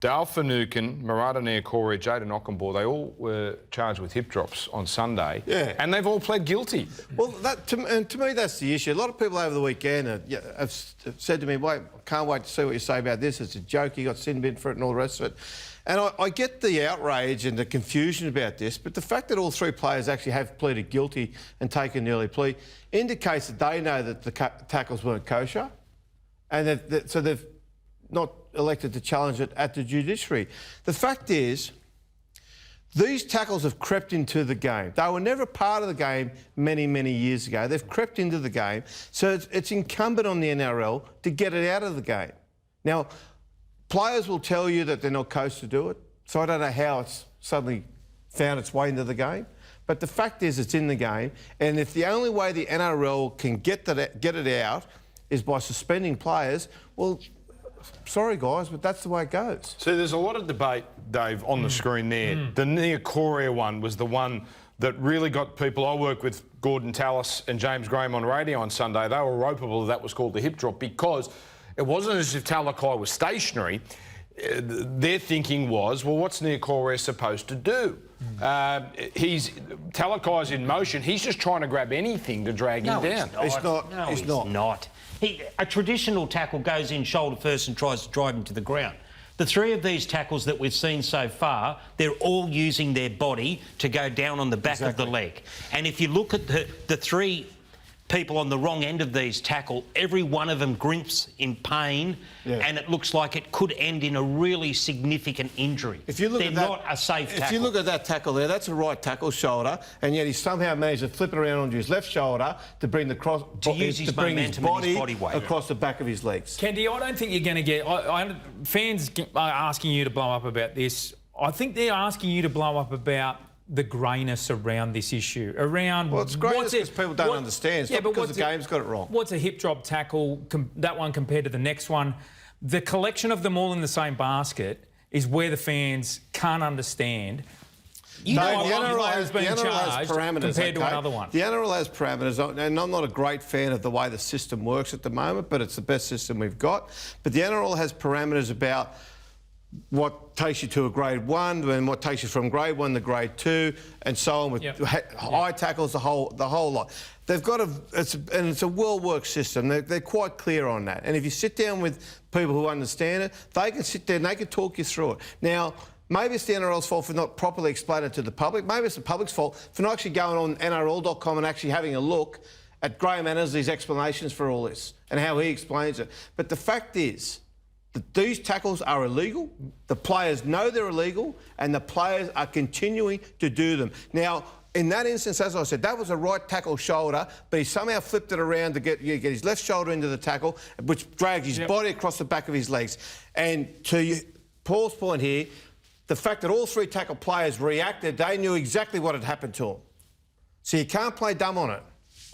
Dale Finucane, Murata Niokore, Jayden Okunbor, they all were charged with hip drops on Sunday. Yeah. And they've all pled guilty. Well, to me, that's the issue. A lot of people over the weekend have said to me, wait, I can't wait to see what you say about this. It's a joke, you got sin bin for it and all the rest of it. And I get the outrage and the confusion about this, but the fact that all three players actually have pleaded guilty and taken an early plea indicates that they know that the tackles weren't kosher, and so they've not elected to challenge it at the judiciary. The fact is, these tackles have crept into the game. They were never part of the game many, many years ago. They've crept into the game, so it's incumbent on the NRL to get it out of the game. Now, players will tell you that they're not coached to do it, so I don't know how it's suddenly found its way into the game. But the fact is, it's in the game, and if the only way the NRL can get it out is by suspending players, well, sorry guys, but that's the way it goes. So there's a lot of debate, Dave, on the screen there. The Niokore one was the one that really got people. I worked with Gordon Tallis and James Graham on radio on Sunday. They were ropeable that was called the hip drop because it wasn't as if Talakai was stationary. Their thinking was, well, what's Niokore supposed to do? Talakai's in motion. He's just trying to grab anything to drag him down. He's not. A traditional tackle goes in shoulder first and tries to drive him to the ground. The three of these tackles that we've seen so far, they're all using their body to go down on the back of the leg. And if you look at the three people on the wrong end of these tackle, every one of them grimps in pain, and it looks like it could end in a really significant injury. If you look They're at that, not a safe tackle. If you look at that tackle there, that's a right tackle shoulder, and yet he somehow managed to flip it around onto his left shoulder to bring his body weight across the back of his legs. Kendi, I don't think you're going to get... fans are asking you to blow up about this. I think they're asking you to blow up about the greyness around this issue. Well, it's greyness because people don't understand. It's not because the game's got it wrong. What's a hip drop tackle, that one compared to the next one? The collection of them all in the same basket is where the fans can't understand. The NRL has parameters compared to another one. The NRL has parameters, and I'm not a great fan of the way the system works at the moment, but it's the best system we've got. But the NRL has parameters about what takes you to a grade 1 and what takes you from grade 1 to grade 2 and so on with high tackles, the whole lot. They've got it's a well-worked system. They're quite clear on that. And if you sit down with people who understand it, they can sit there and they can talk you through it. Now, maybe it's the NRL's fault for not properly explaining it to the public. Maybe it's the public's fault for not actually going on NRL.com and actually having a look at Graham Annesley's explanations for all this and how he explains it. But the fact is that these tackles are illegal, the players know they're illegal, and the players are continuing to do them. Now, in that instance, as I said, that was a right tackle shoulder, but he somehow flipped it around to get his left shoulder into the tackle, which dragged his body across the back of his legs. And to Paul's point here, the fact that all three tackle players reacted, they knew exactly what had happened to them. So you can't play dumb on it.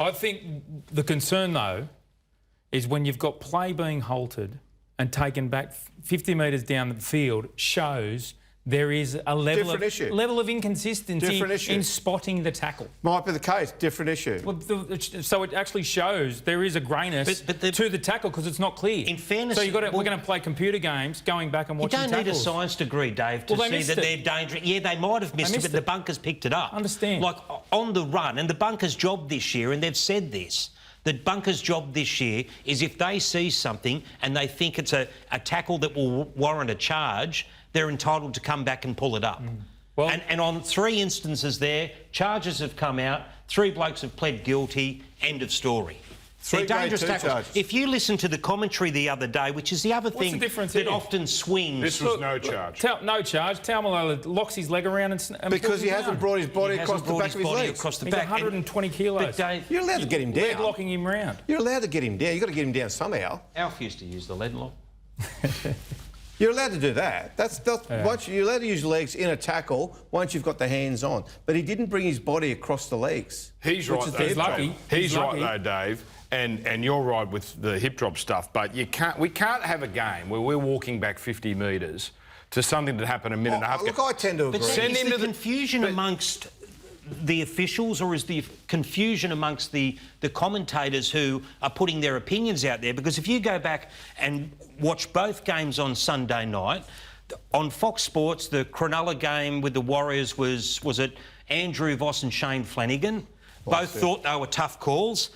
I think the concern, though, is when you've got play being halted and taken back 50 metres down the field shows there is a level of inconsistency in spotting the tackle. Might be the case, different issue. Well, so it actually shows there is a greyness to the tackle because it's not clear. In fairness... So we're going to play computer games going back and watching tackles. You don't need a science degree, Dave, to see that they're dangerous. Yeah, they might have missed it, but the bunkers picked it up. Understand. Like, on the run, and the bunkers' job this year, and they've said this, the bunkers' job this year is if they see something and they think it's a tackle that will warrant a charge, they're entitled to come back and pull it up. Well, and on 3 instances there, charges have come out, 3 blokes have pled guilty, end of story. They're dangerous tackles. Charges. If you listen to the commentary the other day, which is the other thing that often swings... This was no charge. No charge. Taumalo locks his leg around and because he hasn't brought his body across the back of his legs. He's 120 kilos. But Dave, you're allowed to get him down. Leg locking him round. You're allowed to get him down. You've got to get him down somehow. Alf used to use the lead lock. You're allowed to do that. Once you're allowed to use legs in a tackle once you've got the hands on. But he didn't bring his body across the legs. He's right, though. He's lucky. He's right, though, Dave. And you're right with the hip drop stuff, but we can't have a game where we're walking back 50 metres to something that happened a minute and a half ago. Look, I tend to agree. But is the confusion amongst the officials, or is the confusion amongst the commentators who are putting their opinions out there? Because if you go back and watch both games on Sunday night, On Fox Sports, the Cronulla game with the Warriors was it Andrew Voss and Shane Flanagan? Both thought they were tough calls.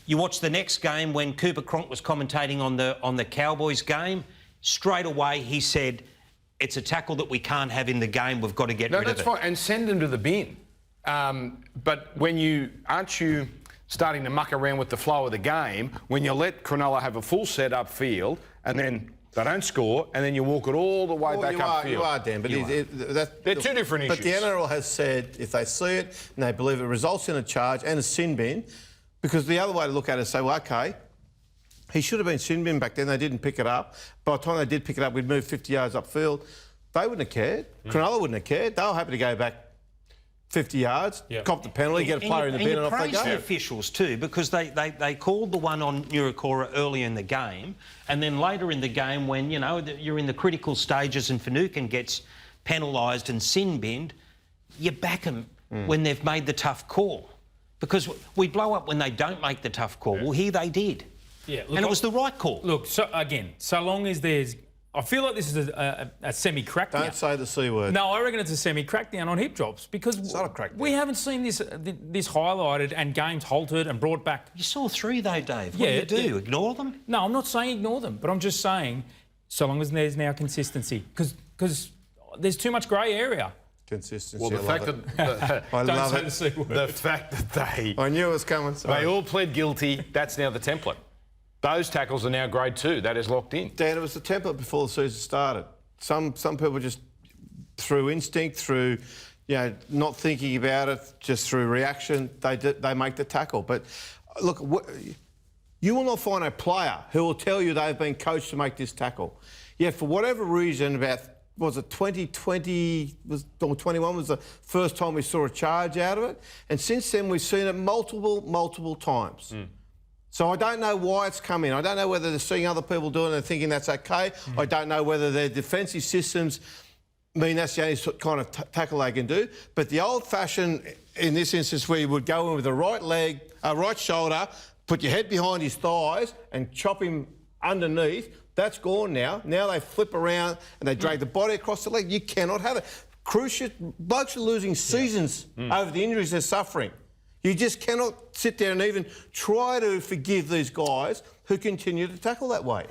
You watch the next game when Cooper Cronk was commentating on the Cowboys game. Straight away, he said, "It's a tackle that we can't have in the game. We've got to get rid of it." No, that's fine, and send them to the bin. But aren't you starting to muck around with the flow of the game when you let Cronulla have a full set up field and then they don't score, and then you walk it all the way back upfield? You are, Dan, but they're two different issues. But the NRL has said if they see it and they believe it results in a charge and a sin bin, because the other way to look at it is say, well, OK, he should have been sin bin back then. They didn't pick it up. By the time they did pick it up, we'd moved 50 yards upfield. They wouldn't have cared. Cronulla wouldn't have cared. They were happy to go back 50 yards, cop the penalty, get a player in the bin, and off they go. The officials too, because they called the one on Nurakora early in the game, and then later in the game when, you know, you're in the critical stages and Finucane gets penalised and sin binned, you back them when they've made the tough call. Because we blow up when they don't make the tough call. Well, here they did. Yeah, look, and it was the right call. Look, so again, so long as there's... I feel like this is a semi-crackdown. Don't say the C word. No, I reckon it's a semi-crackdown on hip drops because it's not a crackdown. We haven't seen this highlighted and games halted and brought back. You saw 3 though, Dave. What do you do? Ignore them? No, I'm not saying ignore them, but I'm just saying so long as there's now consistency because there's too much grey area. Consistency. Well, the fact that I love it. The fact that I knew it was coming. Sorry. They all pled guilty. That's now the template. Those tackles are now grade 2. That is locked in. Dan, it was the template before the season started. Some people just through instinct, through not thinking about it, just through reaction, they make the tackle. But look, you will not find a player who will tell you they've been coached to make this tackle. Yet for whatever reason, about 2020 or 21 was the first time we saw a charge out of it, and since then we've seen it multiple times. So I don't know why it's come in. I don't know whether they're seeing other people doing it and thinking that's okay. I don't know whether their defensive systems mean that's the only kind of tackle they can do. But the old-fashioned, in this instance, where you would go in with the right leg, right shoulder, put your head behind his thighs and chop him underneath, that's gone now. Now they flip around and they drag the body across the leg. You cannot have it. Crucial, blokes are losing seasons over the injuries they're suffering. You just cannot sit there and even try to forgive these guys who continue to tackle that way.